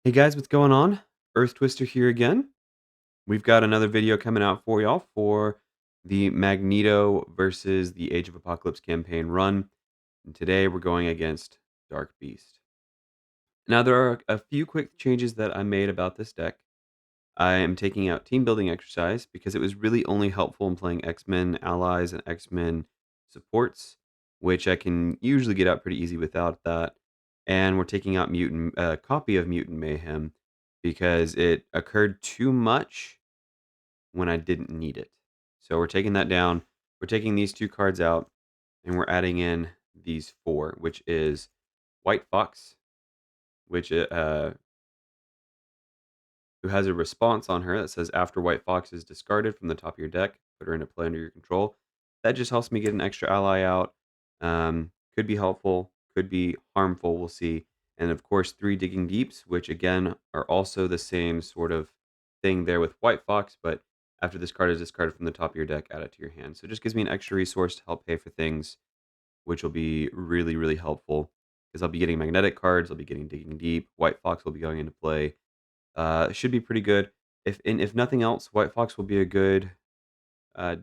Hey guys, what's going on? Earth Twister here again. We've got another video coming out for y'all for the Magneto versus the Age of Apocalypse campaign run. And today we're going against Dark Beast. Now, there are a few quick changes that I made about this deck. I am taking out team building exercise because it was really only helpful in playing X-Men allies and X-Men supports, which I can usually get out pretty easy without that. And we're taking out mutant copy of Mutant Mayhem because it occurred too much when I didn't need it. So we're taking that down. We're taking these two cards out and we're adding in these four, which is White Fox, which who has a response on her that says after White Fox is discarded from the top of your deck, put her into play under your control. That just helps me get an extra ally out. Could be helpful, could be harmful. We'll see. And of course, three Digging Deeps, which again are also the same sort of thing there with White Fox, but after this card is discarded from the top of your deck, add it to your hand. So it just gives me an extra resource to help pay for things, which will be really, really helpful because I'll be getting magnetic cards, I'll be getting Digging Deep, White Fox will be going into play. Should be pretty good. If nothing else, White Fox will be a good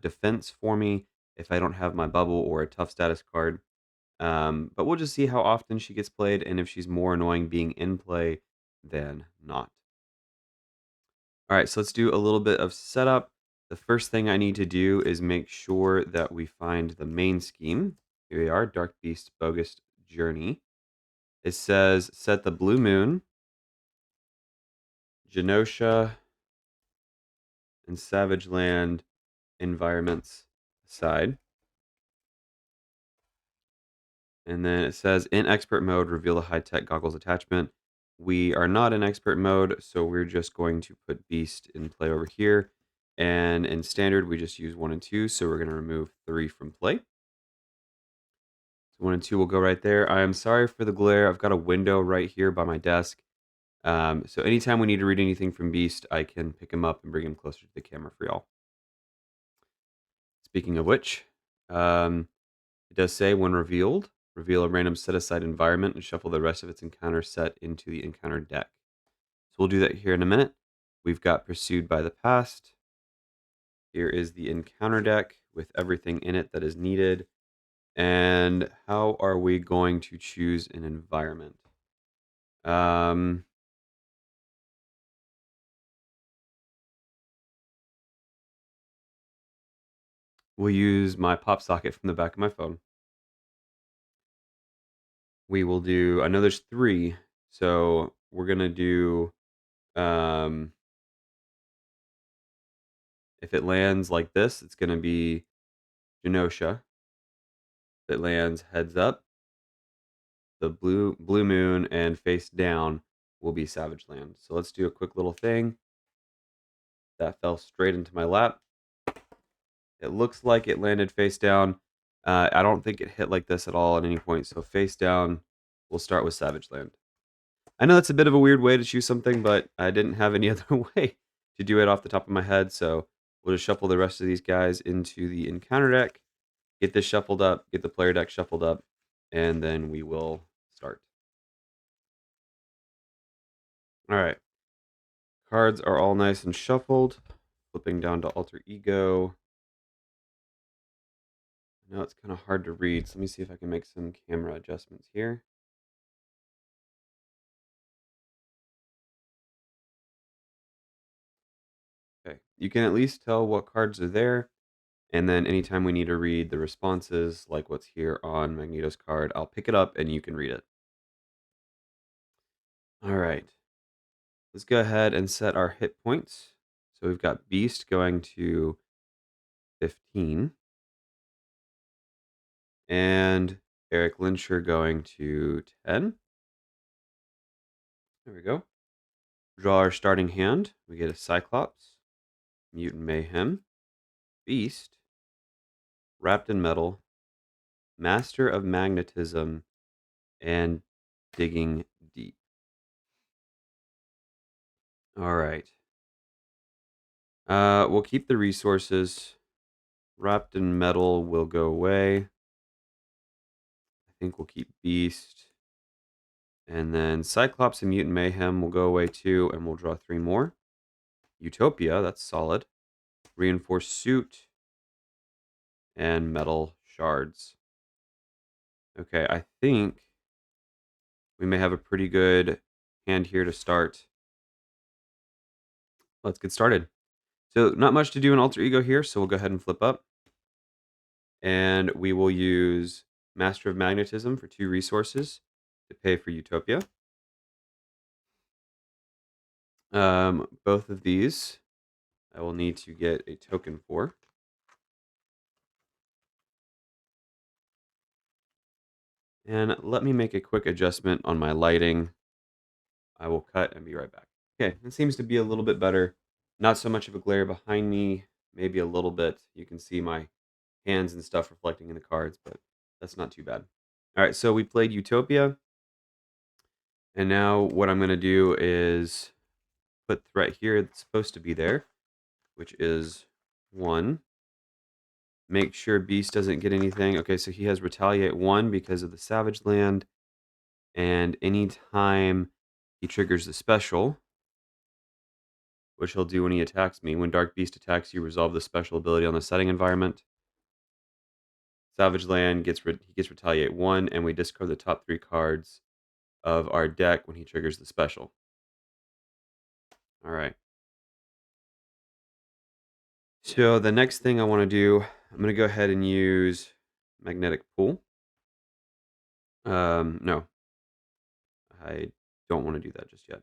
defense for me if I don't have my bubble or a tough status card. But we'll just see how often she gets played and if she's more annoying being in play than not. All right, so let's do a little bit of setup. The first thing I need to do is make sure that we find the main scheme. Here we are, Dark Beast Bogus Journey. It says set the blue moon, Genosha, and Savage Land environments aside. And then it says in expert mode, reveal the high tech goggles attachment. We are not in expert mode, so we're just going to put Beast in play over here. And in standard, we just use 1 and 2, so we're going to remove 3 from play. So 1 and 2 will go right there. I am sorry for the glare. I've got a window right here by my desk. So anytime we need to read anything from Beast, I can pick him up and bring him closer to the camera for y'all. Speaking of which, it does say when revealed, reveal a random set-aside environment and shuffle the rest of its encounter set into the encounter deck. So we'll do that here in a minute. We've got Pursued by the Past. Here is the encounter deck with everything in it that is needed. And how are we going to choose an environment? We'll use my pop socket from the back of my phone. We will do, I know there's 3, so we're going to do, if it lands like this, it's going to be Genosha. If it lands heads up, the blue moon, and face down will be Savage Land. So let's do a quick little thing. That fell straight into my lap. It looks like it landed face down. I don't think it hit like this at all at any point. So face down, we'll start with Savage Land. I know that's a bit of a weird way to choose something, but I didn't have any other way to do it off the top of my head. So we'll just shuffle the rest of these guys into the encounter deck, get this shuffled up, get the player deck shuffled up, and then we will start. All right. Cards are all nice and shuffled. Flipping down to Alter Ego. I know it's kind of hard to read, so let me see if I can make some camera adjustments here. Okay, you can at least tell what cards are there, and then anytime we need to read the responses, like what's here on Magneto's card, I'll pick it up and you can read it. All right, let's go ahead and set our hit points. So we've got Beast going to 15, and Eric Lyncher going to 10. There we go. Draw our starting hand. We get a Cyclops, Mutant Mayhem, Beast, Wrapped in Metal, Master of Magnetism, and Digging Deep. All right. We'll keep the resources. Wrapped in Metal will go away. I think we'll keep Beast. And then Cyclops and Mutant Mayhem will go away too, and we'll draw 3 more. Utopia, that's solid. Reinforced Suit and Metal Shards. Okay, I think we may have a pretty good hand here to start. Let's get started. So not much to do in Alter Ego here, so we'll go ahead and flip up. And we will use Master of Magnetism for 2 resources to pay for Utopia. Both of these I will need to get a token for. And let me make a quick adjustment on my lighting. I will cut and be right back. Okay, it seems to be a little bit better. Not so much of a glare behind me, maybe a little bit. You can see my hands and stuff reflecting in the cards, but that's not too bad. All right, so we played Utopia. And now what I'm going to do is put threat here that's supposed to be there, which is 1. Make sure Beast doesn't get anything. Okay, so he has Retaliate 1 because of the Savage Land. And anytime he triggers the special, which he'll do when he attacks me, when Dark Beast attacks you, resolve the special ability on the setting environment. Savage Land he gets Retaliate 1, and we discard the top 3 cards of our deck when he triggers the special. All right. So the next thing I want to do, I'm going to go ahead and use Magnetic Pull. No, I don't want to do that just yet.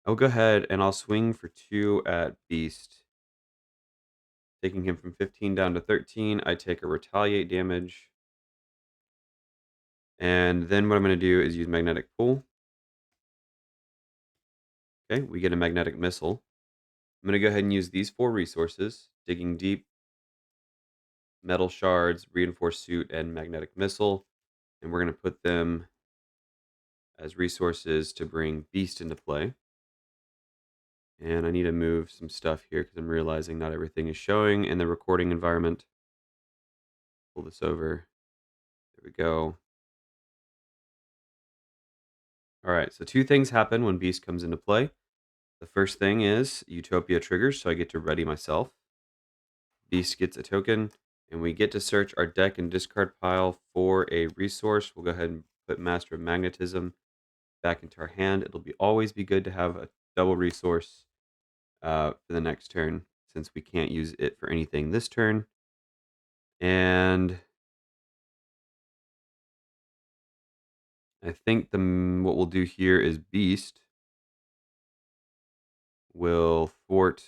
I'll go ahead and I'll swing for 2 at Beast, taking him from 15 down to 13. I take a Retaliate damage. And then what I'm going to do is use Magnetic Pull. Okay, we get a Magnetic Missile. I'm going to go ahead and use these 4 resources, Digging Deep, Metal Shards, Reinforced Suit, and Magnetic Missile. And we're going to put them as resources to bring Beast into play. And I need to move some stuff here because I'm realizing not everything is showing in the recording environment. Pull this over. There we go. All right, so 2 things happen when Beast comes into play. The first thing is Utopia triggers, so I get to ready myself. Beast gets a token, and we get to search our deck and discard pile for a resource. We'll go ahead and put Master of Magnetism back into our hand. It'll always be good to have a double resource for the next turn, since we can't use it for anything this turn. And I think what we'll do here is Beast will thwart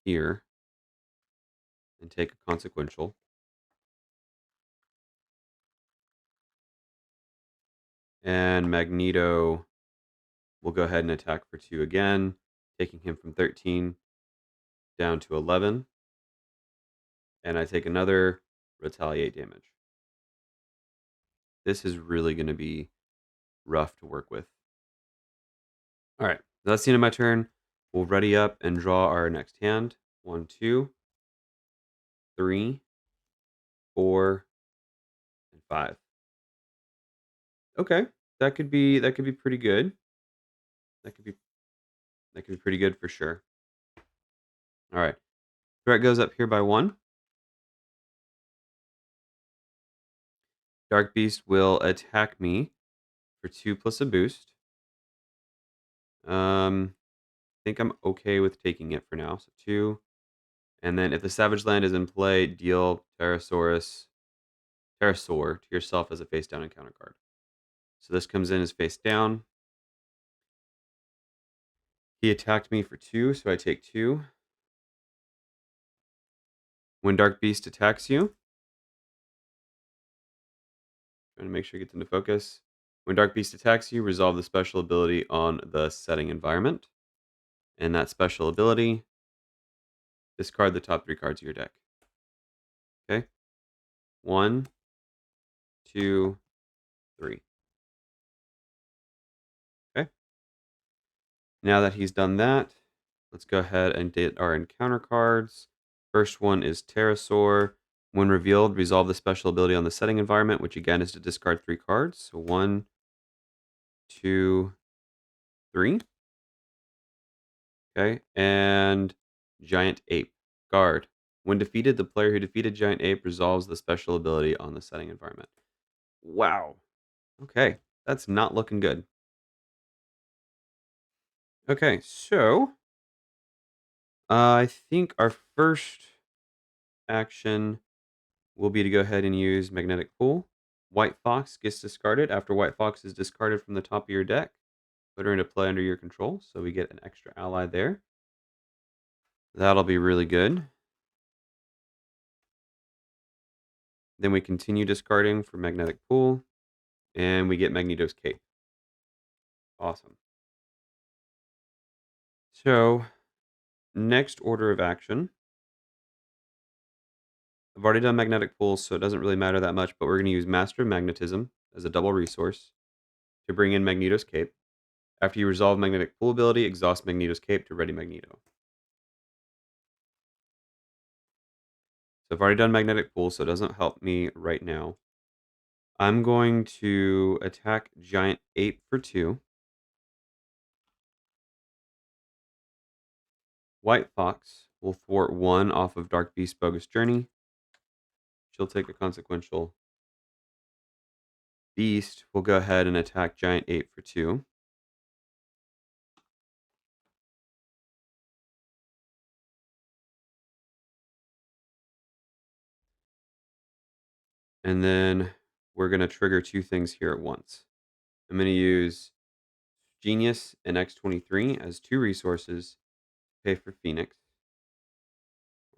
here and take a consequential. And Magneto will go ahead and attack for 2 again, taking him from 13 down to 11. And I take another Retaliate damage. This is really going to be rough to work with. All right, that's the end of my turn. We'll ready up and draw our next hand. 1, 2, 3, 4, and 5. Okay, that could be pretty good. That could be pretty good for sure. All right, threat goes up here by 1. Dark Beast will attack me for 2 plus a boost. I think I'm okay with taking it for now. So 2. And then if the Savage Land is in play, deal Pterosaur to yourself as a face down encounter card. So this comes in as face down. He attacked me for 2, so I take 2. When Dark Beast attacks you, trying to make sure it gets into focus. When Dark Beast attacks you, resolve the special ability on the setting environment. And that special ability, discard the top 3 cards of your deck. Okay? 1, 2, 3. Okay? Now that he's done that, let's go ahead and get our encounter cards. First one is Pterosaur. When revealed, resolve the special ability on the setting environment, which again is to discard 3 cards. So 1, 2, 3. Okay. And Giant Ape. Guard. When defeated, the player who defeated Giant Ape resolves the special ability on the setting environment. Wow. Okay. That's not looking good. Okay. So I think our first action will be to go ahead and use Magnetic Pool. White Fox gets discarded. After White Fox is discarded from the top of your deck, put her into play under your control. So we get an extra ally there. That'll be really good. Then we continue discarding for Magnetic Pool, and we get Magneto's Cape. Awesome. So, next order of action. I've already done Magnetic Pool, so it doesn't really matter that much, but we're going to use Master of Magnetism as a double resource to bring in Magneto's Cape. After you resolve Magnetic Pool ability, exhaust Magneto's Cape to ready Magneto. So I've already done Magnetic Pool, so it doesn't help me right now. I'm going to attack Giant Ape for 2. White Fox will thwart 1 off of Dark Beast Bogus Journey. She'll take a consequential. Beast will go ahead and attack Giant Ape for 2. And then we're going to trigger 2 things here at once. I'm going to use Genius and X23 as 2 resources to pay for Phoenix.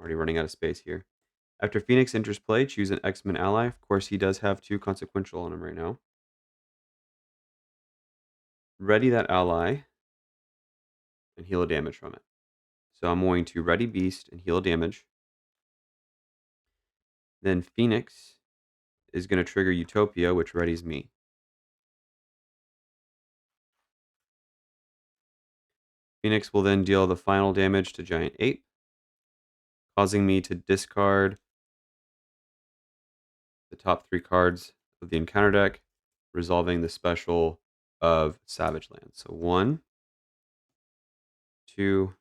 Already running out of space here. After Phoenix enters play, choose an X-Men ally. Of course, he does have 2 consequential on him right now. Ready that ally and heal a damage from it. So I'm going to ready Beast and heal damage. Then Phoenix is going to trigger Utopia, which readies me. Phoenix will then deal the final damage to Giant Ape, causing me to discard the top 3 cards of the encounter deck, resolving the special of Savage Land. So 1, 2,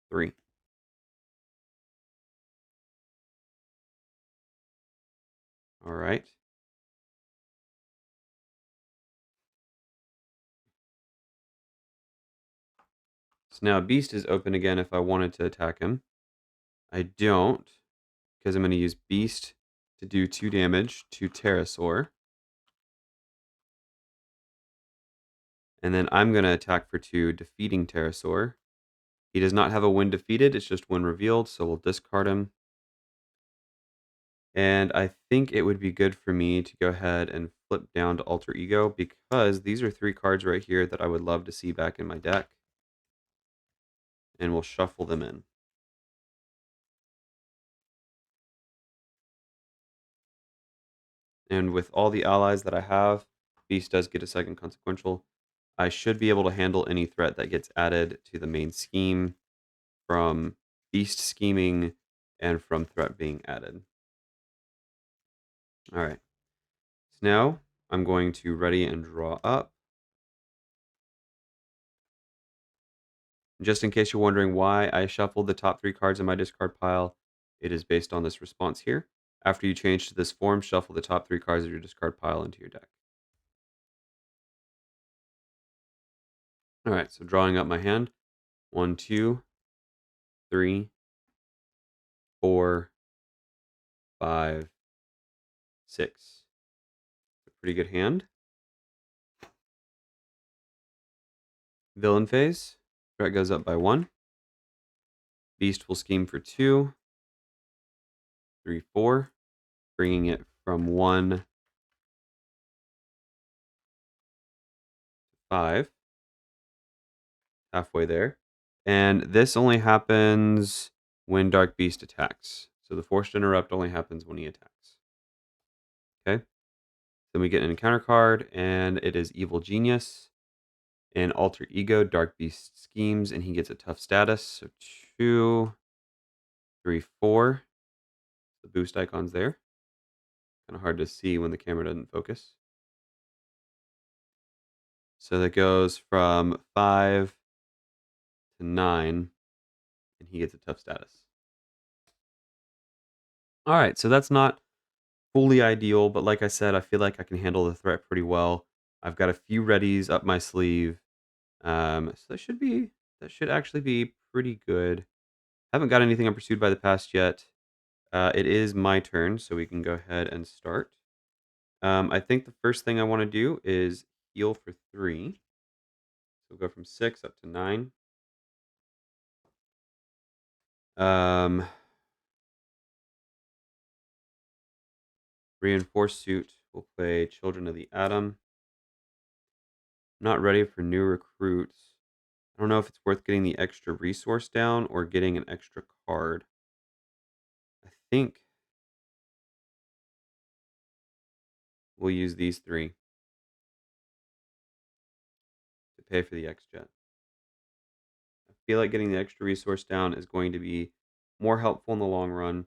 3. All right. So now Beast is open again if I wanted to attack him. I don't, because I'm going to use Beast to do 2 damage to Pterosaur. And then I'm going to attack for 2, defeating Pterosaur. He does not have a when defeated, it's just when revealed, so we'll discard him. And I think it would be good for me to go ahead and flip down to Alter Ego because these are 3 cards right here that I would love to see back in my deck. And we'll shuffle them in. And with all the allies that I have, Beast does get a second consequential. I should be able to handle any threat that gets added to the main scheme from Beast scheming and from threat being added. All right. So now I'm going to ready and draw up. Just in case you're wondering why I shuffled the top 3 cards in my discard pile, it is based on this response here. After you change to this form, shuffle the top 3 cards of your discard pile into your deck. All right, so drawing up my hand. 1, 2, 3, 4, 5, 6. A pretty good hand. Villain phase. Threat goes up by 1. Beast will scheme for 2, 3, 4, bringing it from 1 to 5. Halfway there. And this only happens when Dark Beast attacks. So the Forced Interrupt only happens when he attacks. Okay. Then we get an encounter card, and it is Evil Genius. And Alter Ego, Dark Beast schemes, and he gets a tough status. So 2, 3, 4. The boost icon's there. Kind of hard to see when the camera doesn't focus. So that goes from 5 to 9, and he gets a tough status. All right, so that's not fully ideal, but like I said, I feel like I can handle the threat pretty well. I've got a few readies up my sleeve, so that should actually be pretty good. Haven't got anything I'm pursued by the past yet. It is my turn, so we can go ahead and start. I think the first thing I want to do is heal for 3. So we'll go from 6 up to 9. Um, Reinforced suit. We'll play Children of the Atom. Not ready for new recruits. I don't know if it's worth getting the extra resource down or getting an extra card. I think we'll use these 3 to pay for the X-Jet. I feel like getting the extra resource down is going to be more helpful in the long run.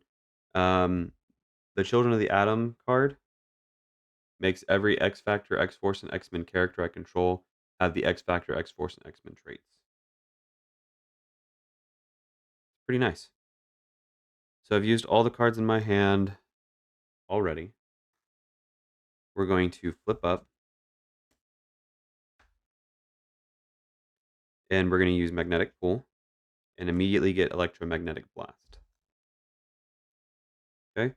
Um, the Children of the Atom card makes every X Factor, X Force, and X Men character I control have the X Factor, X Force, and X Men traits. Pretty nice. So I've used all the cards in my hand already. We're going to flip up and we're going to use Magnetic Pull and immediately get Electromagnetic Blast. Okay.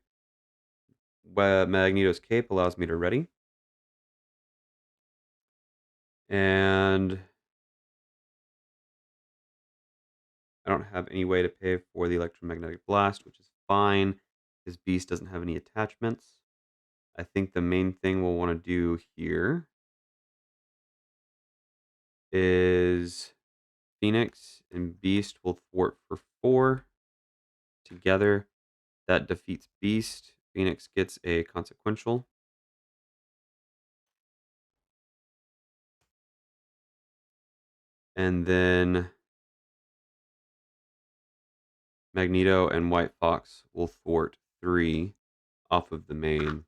Magneto's Cape allows me to ready. And I don't have any way to pay for the Electromagnetic Blast, which is fine. His Beast doesn't have any attachments. I think the main thing we'll want to do here is Phoenix and Beast will thwart for 4 together. That defeats Beast. Phoenix gets a consequential. And then Magneto and White Fox will thwart 3 off of the main,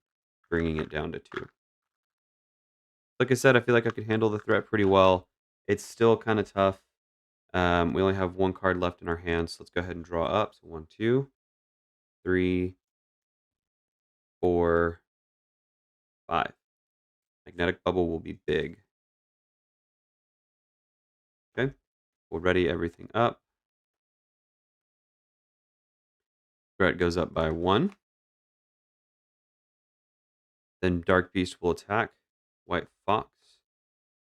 bringing it down to 2. Like I said, I feel like I could handle the threat pretty well. It's still kind of tough. We only have 1 card left in our hands, so let's go ahead and draw up. So 1, 2, 3, 4, 5. Magnetic Bubble will be big. Okay, we'll ready everything up. Threat goes up by 1. Then Dark Beast will attack. White Fox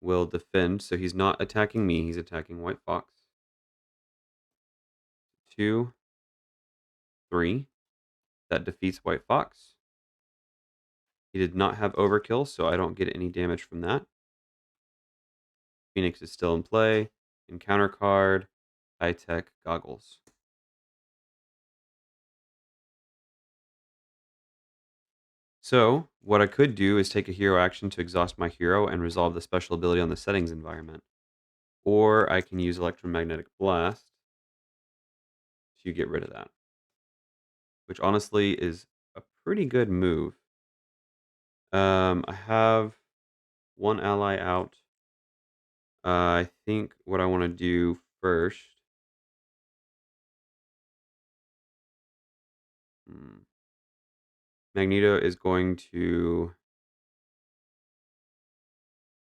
will defend. So he's not attacking me, he's attacking White Fox. 2, 3. That defeats White Fox. He did not have overkill, so I don't get any damage from that. Phoenix is still in play. Encounter card, high tech goggles. So, what I could do is take a hero action to exhaust my hero and resolve the special ability on the settings environment. Or I can use Electromagnetic Blast to get rid of that, which honestly is a pretty good move. I have 1 ally out. I think what I want to do first. Hmm, Magneto is going to.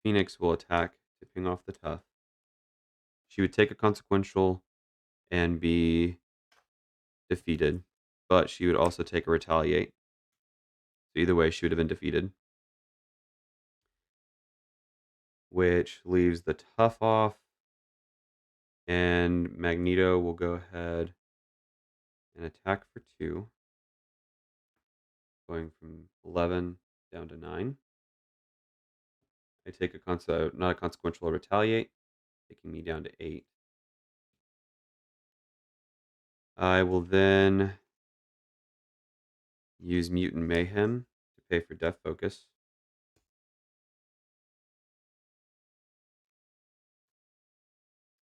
Phoenix will attack to ping off the tough. She would take a consequential and be defeated, but she would also take a retaliate. So either way, she would have been defeated, which leaves the tough off. And Magneto will go ahead and attack for 2, going from 11 down to 9. I take not a consequential, a retaliate, taking me down to 8. I will then use Mutant Mayhem to pay for Death Focus.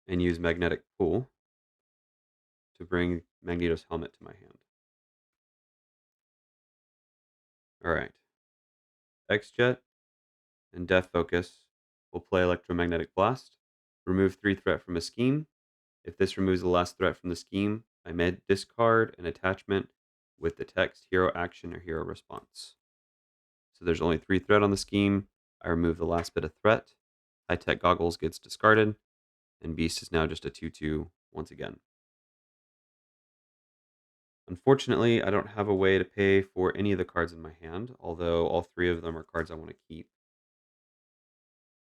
And use Magnetic Pull to bring Magneto's helmet to my hand. All right. X-Jet and Death Focus We'll play Electromagnetic Blast. Remove 3 threat from a scheme. If this removes the last threat from the scheme, I may discard an attachment with the text hero action or hero response. So there's only 3 threat on the scheme. I remove the last bit of threat. High Tech Goggles gets discarded, and Beast is now just a 2/2 once again. Unfortunately, I don't have a way to pay for any of the cards in my hand, although all 3 of them are cards I want to keep.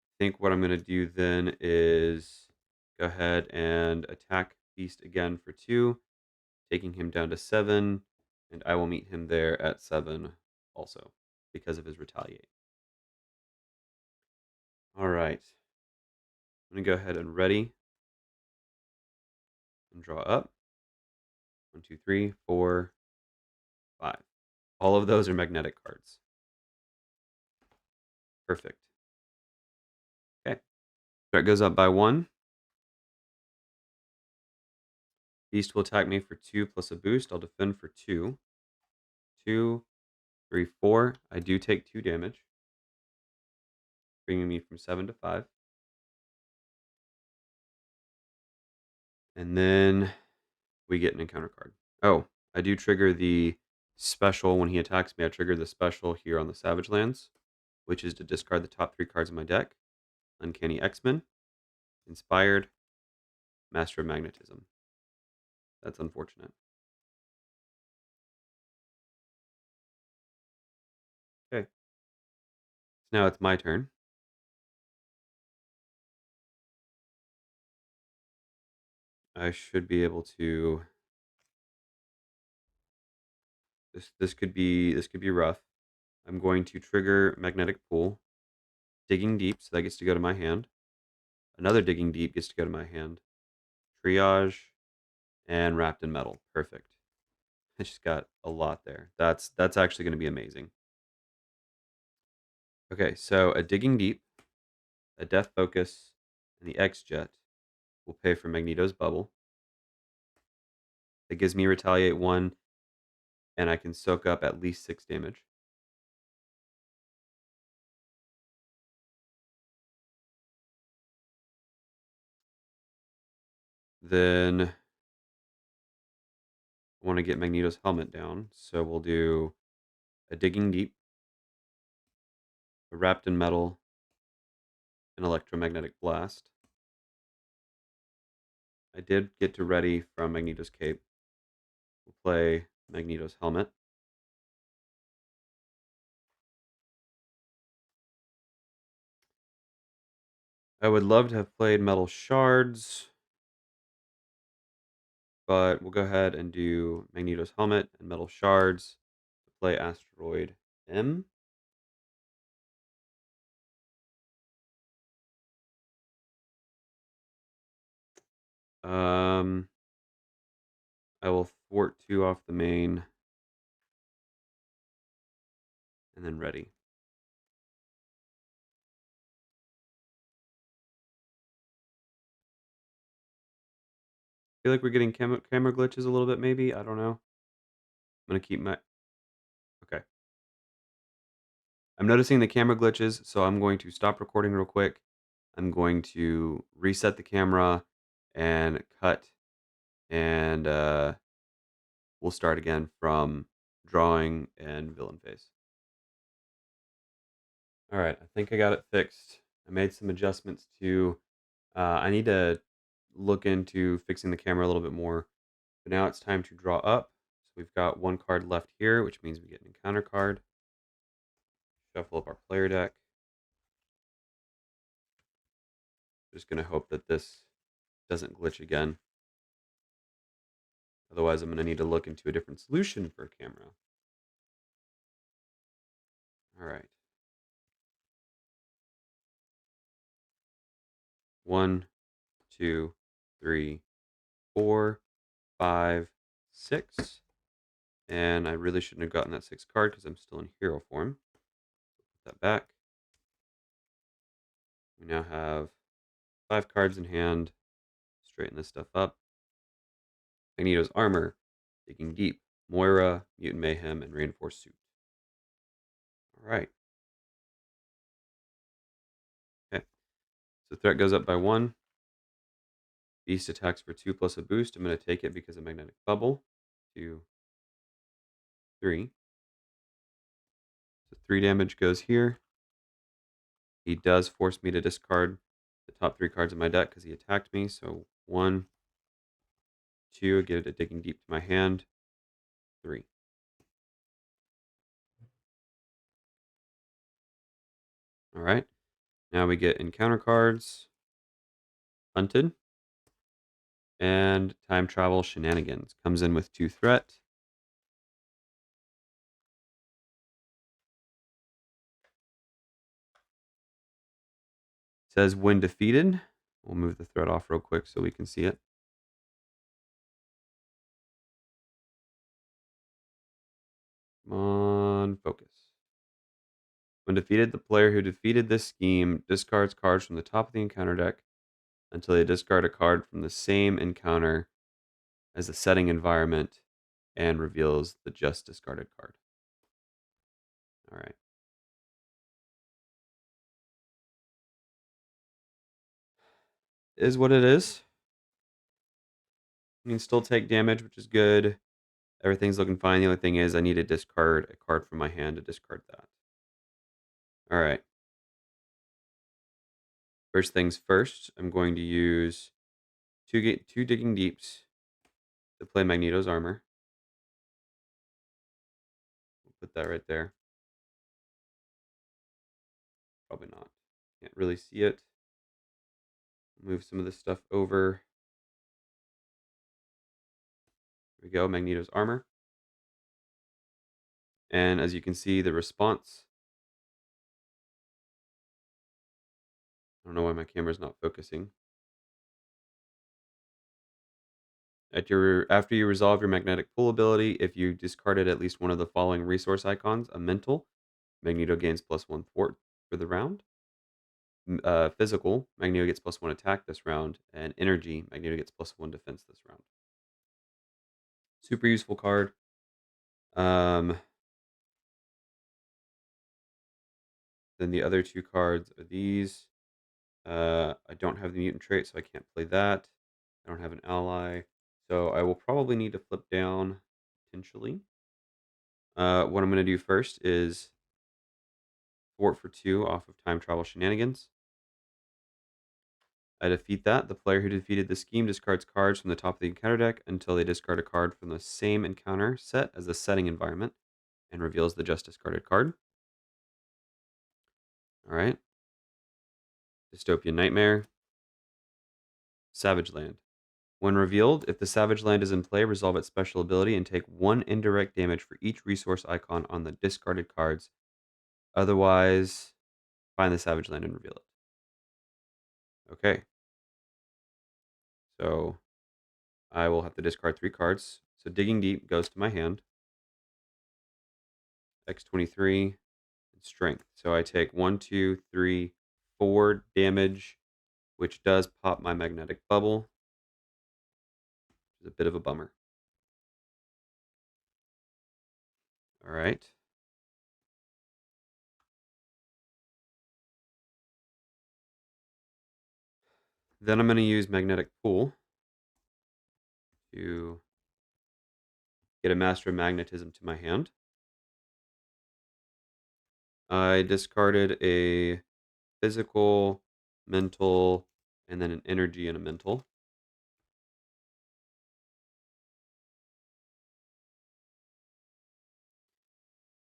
I think what I'm going to do then is go ahead and attack Beast again for 2, taking him down to 7, and I will meet him there at 7 also because of his retaliate. All right. I'm going to go ahead and ready and draw up. 1, 2, 3, 4, 5. All of those are magnetic cards. Perfect. Okay. Threat goes up by 1. Beast will attack me for 2 plus a boost. I'll defend for 2. 2, 3, 4. I do take 2 damage, bringing me from 7 to 5. And then we get an encounter card. Oh, I do trigger the special when he attacks me. I trigger the special here on the Savage Lands, which is to discard the top 3 cards of my deck. Uncanny X-Men, Inspired, Master of Magnetism. That's unfortunate. Okay. So now it's my turn. I should be able to. This could be rough. I'm going to trigger Magnetic Pool, Digging Deep, so that gets to go to my hand. Another Digging Deep gets to go to my hand. Triage and Wrapped in Metal. Perfect. I just got a lot there. That's actually going to be amazing. Okay, so a Digging Deep, a Death Focus, and the X Jet will pay for Magneto's Bubble. It gives me Retaliate 1, and I can soak up at least 6 damage. Then I want to get Magneto's helmet down, so we'll do a Digging Deep, a Wrapped in Metal, an Electromagnetic Blast. I did get to ready from Magneto's Cape. We'll play Magneto's Helmet. I would love to have played Metal Shards, but we'll go ahead and do Magneto's Helmet and Metal Shards to play Asteroid M. Um, I will thwart 2 off the main and then ready. Feel like we're getting camera glitches a little bit, maybe. I don't know. I'm gonna keep my okay. I'm noticing the camera glitches, so I'm going to stop recording real quick. I'm going to reset the camera and cut, and we'll start again from drawing and villain face. All right, I think I got it fixed. I made some adjustments to. I need to look into fixing the camera a little bit more. But now it's time to draw up. So we've got 1 card left here, which means we get an encounter card. Shuffle up our player deck. Just going to hope that this doesn't glitch again. Otherwise, I'm going to need to look into a different solution for a camera. All right. 1, 2, 3, 4, 5, 6. And I really shouldn't have gotten that 6th card because I'm still in hero form. Put that back. We now have 5 cards in hand. Straighten this stuff up. Magneto's Armor, Digging Deep, Moira, Mutant Mayhem, and Reinforced Suit. All right. Okay. So threat goes up by 1. Beast attacks for 2 plus a boost. I'm going to take it because of magnetic bubble. 2, 3. So 3 damage goes here. He does force me to discard the top 3 cards of my deck because he attacked me. So 1, 2, get it a digging deep to my hand. 3. All right. Now we get encounter cards, Hunted, and Time Travel Shenanigans. Comes in with 2 threat. Says when defeated. We'll move the threat off real quick so we can see it. Come on, focus. When defeated, the player who defeated this scheme discards cards from the top of the encounter deck until they discard a card from the same encounter as the setting environment and reveals the just discarded card. All right. Is what it is. You can still take damage, which is good. Everything's looking fine. The only thing is I need to discard a card from my hand to discard that. All right. First things first, I'm going to use two Digging Deeps to play Magneto's armor. We'll put that right there. Probably not. Can't really see it. Move some of this stuff over. Here we go, Magneto's armor. And as you can see, the response. I don't know why my camera's not focusing. After you resolve your magnetic pull ability, if you discarded at least one of the following resource icons, a mental, Magneto gains +1 thwart for the round. Physical, Magneto gets +1 attack this round, and energy, Magneto gets +1 defense this round. Super useful card. Then the other 2 cards are these. I don't have the mutant trait, so I can't play that. I don't have an ally, so I will probably need to flip down potentially. What I'm going to do first is thwart for 2 off of Time Travel Shenanigans. I defeat that. The player who defeated the scheme discards cards from the top of the encounter deck until they discard a card from the same encounter set as the setting environment and reveals the just discarded card. All right. Dystopian Nightmare. Savage Land. When revealed, if the Savage Land is in play, resolve its special ability and take 1 indirect damage for each resource icon on the discarded cards. Otherwise, find the Savage Land and reveal it. Okay. So I will have to discard 3 cards. So Digging Deep goes to my hand. X23 and Strength. So I take 1, 2, 3, 4 damage, which does pop my magnetic bubble. Which is a bit of a bummer. All right. Then I'm going to use Magnetic Pull to get a Master of Magnetism to my hand. I discarded a physical, mental, and then an energy and a mental.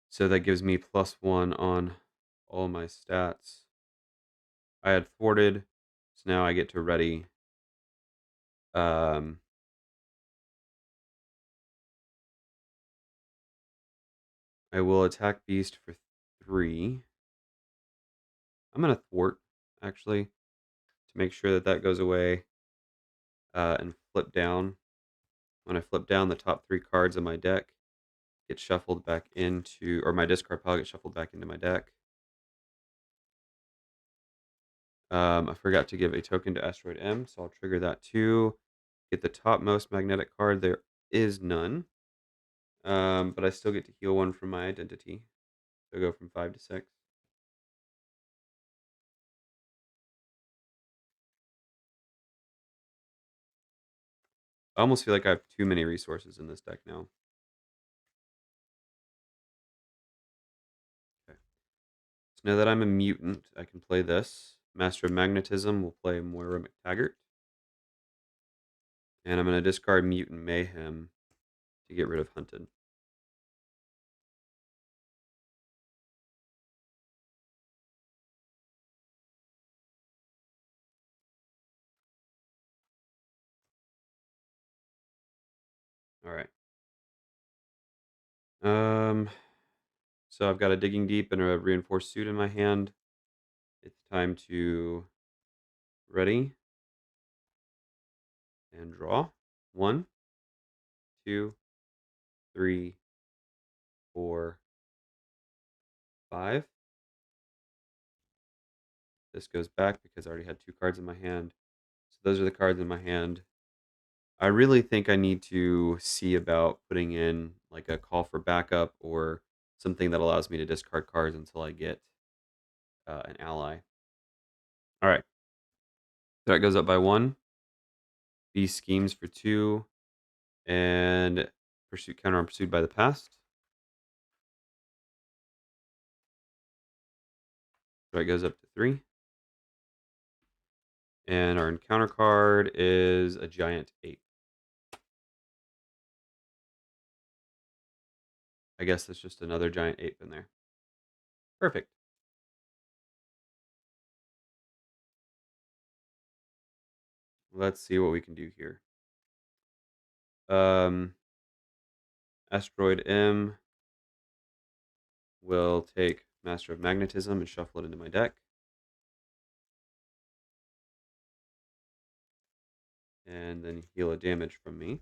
So that gives me +1 on all my stats. I had thwarted, so now I get to ready. Um, I will attack Beast for 3. I'm going to thwart, actually, to make sure that that goes away and flip down. When I flip down, the top 3 cards of my deck get shuffled back into, or my discard pile gets shuffled back into my deck. I forgot to give a token to Asteroid M, so I'll trigger that too. Get the topmost magnetic card. There is none. But I still get to heal 1 from my identity. So go from 5 to 6. I almost feel like I have too many resources in this deck now. Okay. So now that I'm a mutant, I can play this. Master of Magnetism will play Moira McTaggart. And I'm going to discard Mutant Mayhem to get rid of Hunted. All right. Um, so I've got a Digging Deep and a Reinforced Suit in my hand. It's time to ready and draw. 1, 2, 3, 4, 5. This goes back because I already had 2 cards in my hand. So those are the cards in my hand. I really think I need to see about putting in like a call for backup or something that allows me to discard cards until I get an ally. All right. That goes up by 1. B schemes for 2. And pursuit counter on pursued by the past. That goes up to 3. And our encounter card is a giant ape. I guess that's just another giant ape in there. Perfect. Let's see what we can do here. Asteroid M will take Master of Magnetism and shuffle it into my deck. And then heal a damage from me.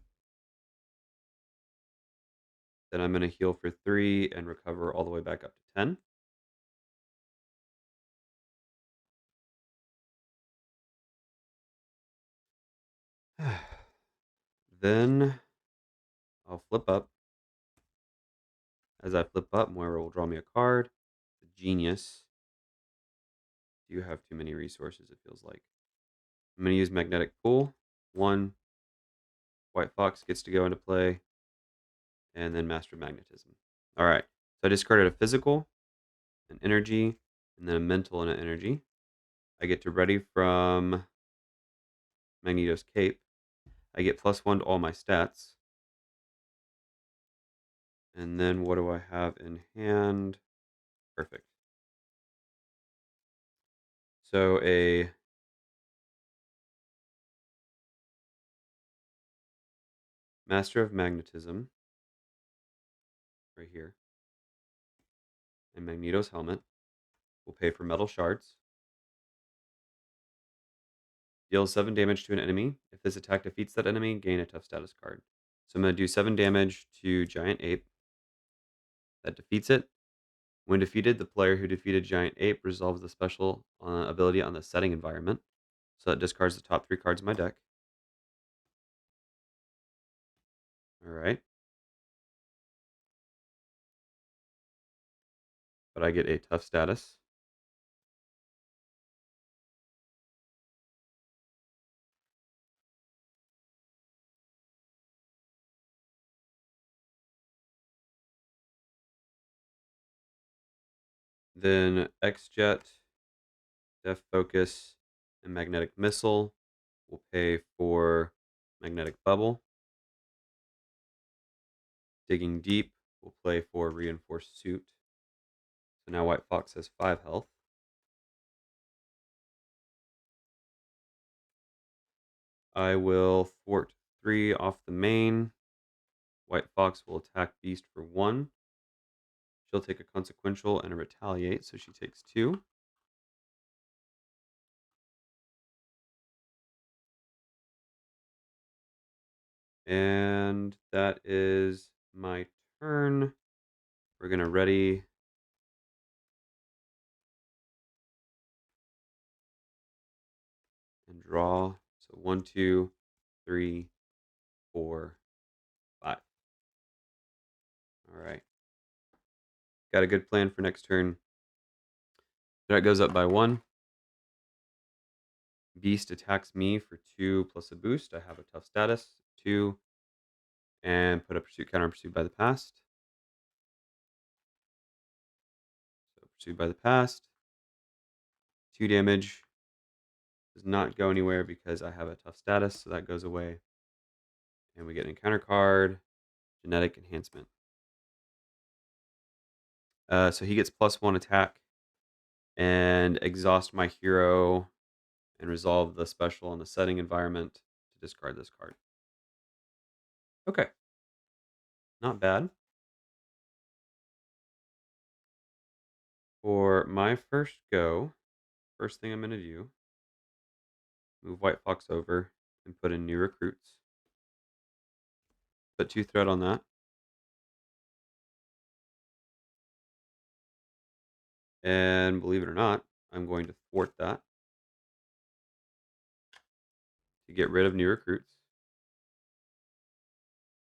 Then I'm going to heal for 3 and recover all the way back up to 10. Then I'll flip up. As I flip up, Moira will draw me a card. Genius. Do have too many resources, it feels like. I'm going to use Magnetic Pool. 1. White Fox gets to go into play. And then Master Magnetism. All right. So I discarded a physical, an energy, and then a mental and an energy. I get to ready from Magneto's Cape. I get +1 to all my stats. And then what do I have in hand? Perfect. So a Master of Magnetism right here and Magneto's helmet will pay for metal shards. Deal 7 damage to an enemy. If this attack defeats that enemy, gain a tough status card. So I'm going to do 7 damage to Giant Ape. That defeats it. When defeated, the player who defeated Giant Ape resolves the special ability on the setting environment. So that discards the top 3 cards of my deck. All right. But I get a tough status. Then X-Jet, Def Focus, and Magnetic Missile will pay for Magnetic Bubble. Digging Deep will play for Reinforced Suit. So now White Fox has 5 health. I will thwart 3 off the main. White Fox will attack Beast for 1. She'll take a consequential and a retaliate, so she takes 2. And that is my turn. We're going to ready. And draw. So 1, 2, 3, 4, 5. All right. Got a good plan for next turn. That goes up by 1. Beast attacks me for 2 plus a boost. I have a tough status. 2, and put a pursuit counter on Pursued by the Past. So Pursued by the Past, 2 damage. Does not go anywhere because I have a tough status, so that goes away. And we get an encounter card, Genetic Enhancement. So he gets +1 attack and exhaust my hero and resolve the special on the setting environment to discard this card. Okay, not bad. For my first go, first thing I'm going to do, move White Fox over and put in new recruits. Put 2 threat on that. And believe it or not, I'm going to thwart that to get rid of new recruits.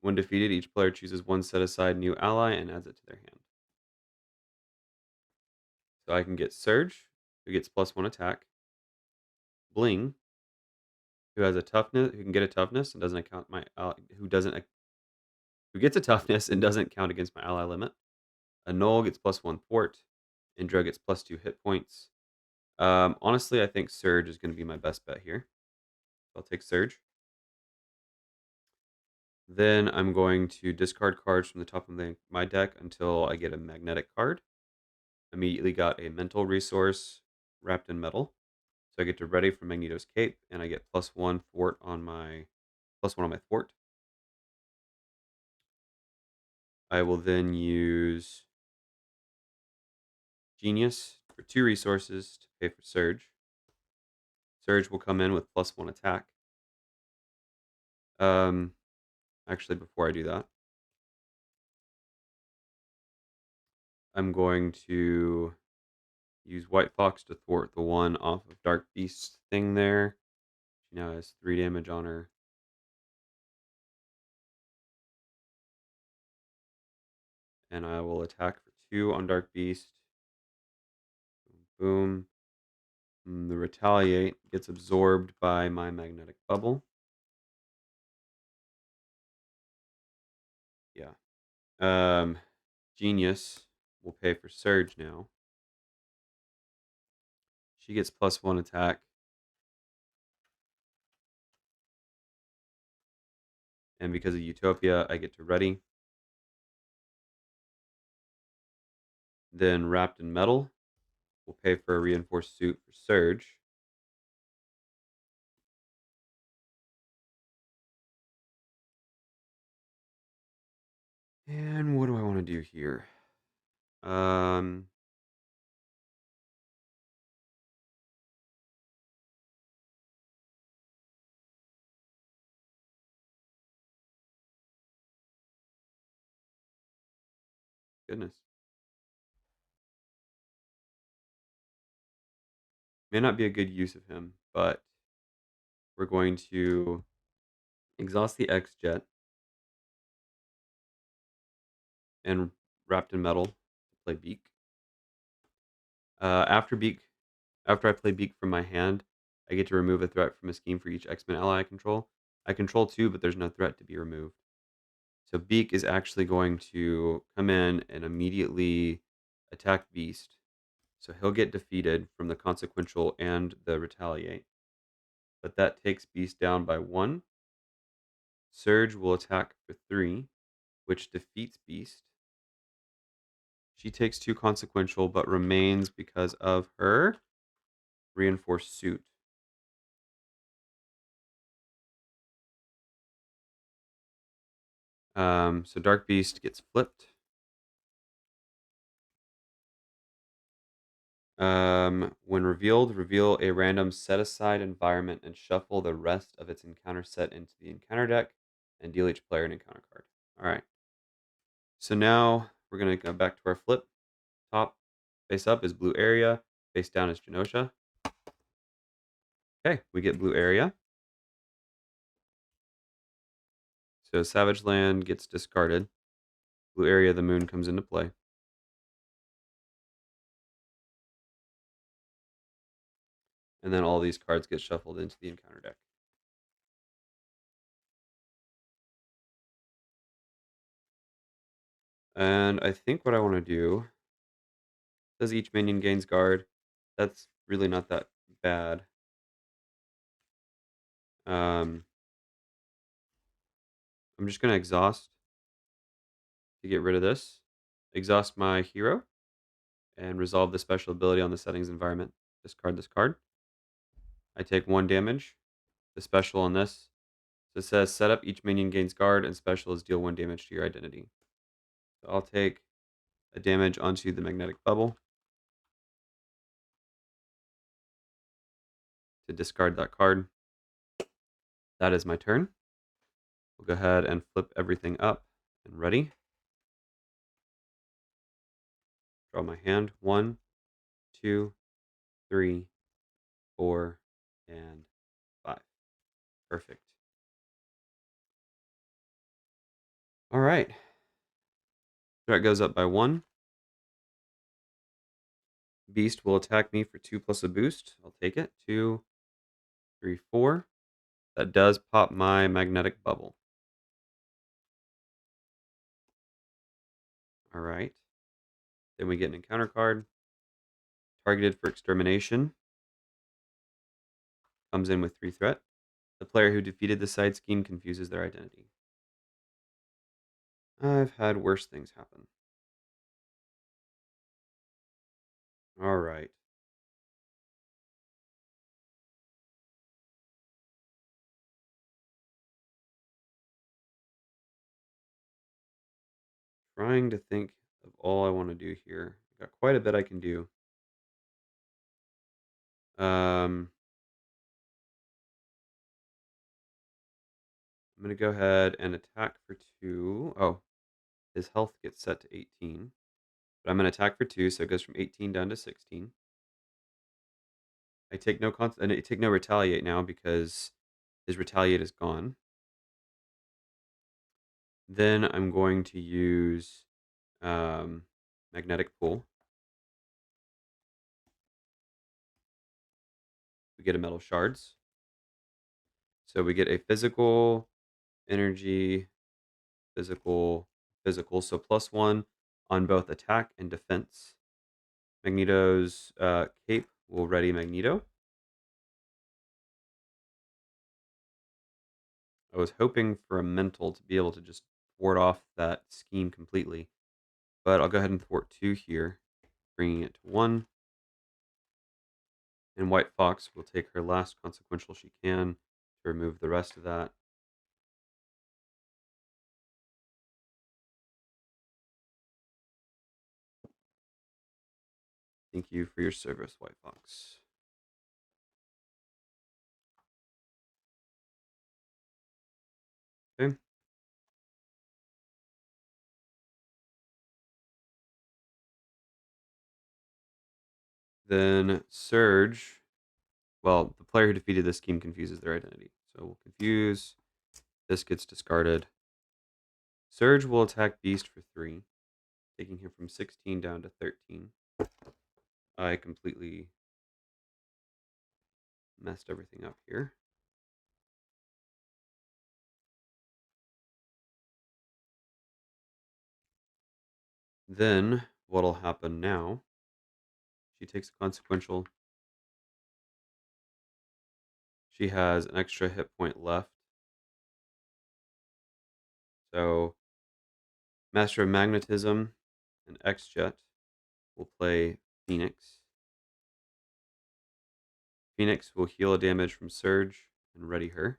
When defeated, each player chooses one set aside new ally and adds it to their hand. So I can get Surge, who gets +1 attack. Bling, who has a toughness, who can get a toughness and doesn't account my who gets a toughness and doesn't count against my ally limit. A Null gets +1 thwart. Indra gets +2 hit points. Honestly, I think Surge is going to be my best bet here. I'll take Surge. Then I'm going to discard cards from the top of my deck until I get a magnetic card. Immediately got a mental resource wrapped in metal. So I get to ready from Magneto's cape, and I get +1 thwart on my +1 on my thwart. I will then use Genius for 2 resources to pay for Surge. Surge will come in with +1 attack. Um, Actually, before I do that, I'm going to use White Fox to thwart the one off of Dark Beast's thing there. She now has 3 damage on her. And I will attack for 2 on Dark Beast. Boom. The Retaliate gets absorbed by my Magnetic Bubble. Yeah. Genius will pay for Surge now. She gets +1 attack. And because of Utopia, I get to ready. Then Wrapped in Metal will pay for a reinforced suit for Surge. And what do I want to do here? Um, Goodness. May not be a good use of him, but we're going to exhaust the X Jet and Wrapped in Metal to play Beak. After Beak, after I play Beak from my hand, I get to remove a threat from a scheme for each X-Men ally I control. I control 2, but there's no threat to be removed. So Beak is actually going to come in and immediately attack Beast. So he'll get defeated from the consequential and the retaliate. But that takes Beast down by 1. Surge will attack for 3, which defeats Beast. She takes 2 consequential, but remains because of her reinforced suit. So Dark Beast gets flipped. When revealed, reveal a random set-aside environment and shuffle the rest of its encounter set into the encounter deck and deal each player an encounter card. All right. So now we're going to go back to our flip. Top face up is blue area. Face down is Genosha. Okay, we get blue area. So Savage Land gets discarded. Blue area, the moon comes into play. And then all these cards get shuffled into the encounter deck. And I think what I want to do says each minion gains guard. That's really not that bad. Um, I'm just going to exhaust to get rid of this. Exhaust my hero and resolve the special ability on the settings environment. Discard this card. I take 1 damage. The special on this. So it says set up each minion gains guard and special is deal 1 damage to your identity. So I'll take a damage onto the magnetic bubble to discard that card. That is my turn. We'll go ahead and flip everything up and ready. Draw my hand. 1, 2, 3, 4, and 5. Perfect. All right. Threat goes up by 1. Beast will attack me for 2 plus a boost. I'll take it. 2, 3, 4. That does pop my magnetic bubble. All right. Then we get an encounter card. Targeted for extermination. Comes in with 3 threat. The player who defeated the side scheme confuses their identity. I've had worse things happen. All right. Trying to think of all I want to do here. Got quite a bit I can do. Um, I'm going to go ahead and attack for 2. Oh, his health gets set to 18. But I'm going to attack for 2, so it goes from 18 down to 16. I take no retaliate now because his retaliate is gone. Then I'm going to use magnetic pull. We get a metal shards. So we get a physical, energy, physical, physical. So +1 on both attack and defense. Magneto's cape will ready Magneto. I was hoping for a mental to be able to just ward off that scheme completely. But I'll go ahead and thwart 2 here, bringing it to 1. And White Fox will take her last consequential she can to remove the rest of that. Thank you for your service, White Fox. Okay. Then Surge. Well, the player who defeated this scheme confuses their identity. So we'll confuse. This gets discarded. Surge will attack Beast for 3, taking him from 16 down to 13. I completely messed everything up here. Then what'll happen now? She takes a consequential. She has an extra hit point left. So Master of Magnetism and X-Jet will play Phoenix. Phoenix will heal a damage from Surge and ready her.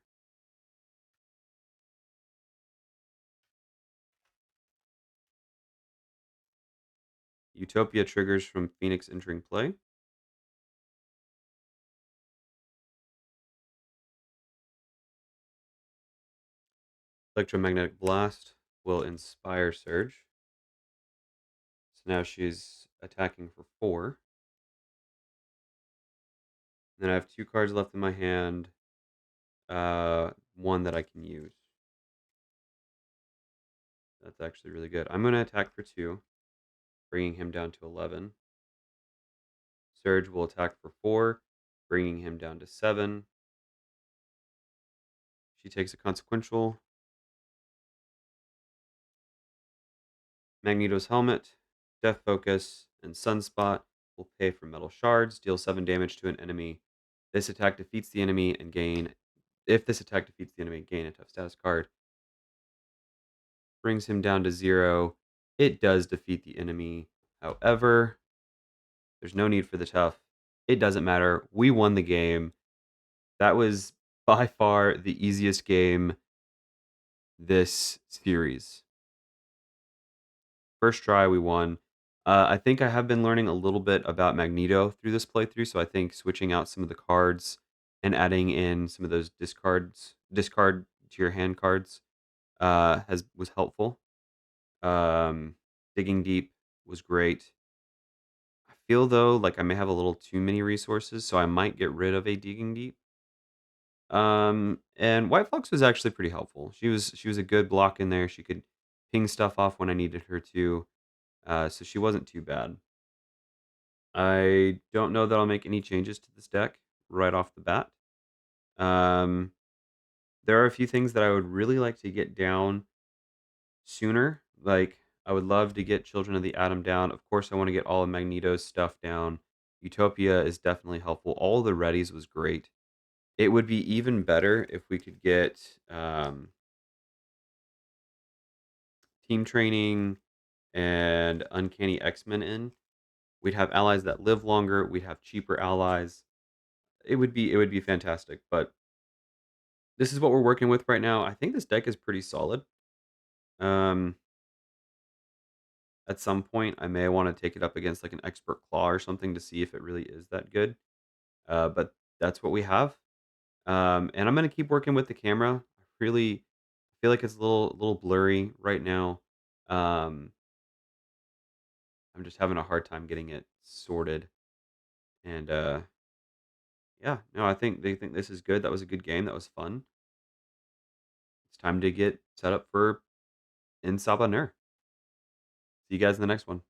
Utopia triggers from Phoenix entering play. Electromagnetic Blast will inspire Surge. So now she's attacking for 4. Then I have 2 cards left in my hand. One that I can use. That's actually really good. I'm going to attack for 2, bringing him down to 11. Surge will attack for 4, bringing him down to 7. She takes a consequential. Magneto's helmet, Death Focus, and Sunspot will pay for metal shards, deal 7 damage to an enemy. This attack defeats the enemy and gain if this attack defeats the enemy, gain a tough status card. Brings him down to 0. It does defeat the enemy. However, there's no need for the tough. It doesn't matter. We won the game. That was by far the easiest game this series. First try, we won. I think I have been learning a little bit about Magneto through this playthrough, so I think switching out some of the cards and adding in some of those discard to your hand cards, has was helpful. Um, Digging deep was great. I feel though like I may have a little too many resources, so I might get rid of a digging deep. And White Fox was actually pretty helpful. She was a good block in there. She could ping stuff off when I needed her to. So she wasn't too bad. I don't know that I'll make any changes to this deck right off the bat. Um, there are a few things that I would really like to get down sooner. Like, I would love to get Children of the Atom down. Of course, I want to get all of Magneto's stuff down. Utopia is definitely helpful. All the readies was great. It would be even better if we could get team training and Uncanny X-Men in. We'd have allies that live longer. We'd have cheaper allies. It would be fantastic. But this is what we're working with right now. I think this deck is pretty solid. Um, at some point, I may want to take it up against like an expert claw or something to see if it really is that good. But that's what we have. And I'm gonna keep working with the camera. I really feel like it's a little blurry right now. Um, I'm just having a hard time getting it sorted. And yeah, no, I think they think this is good. That was a good game. That was fun. It's time to get set up for In Sabanur. See you guys in the next one.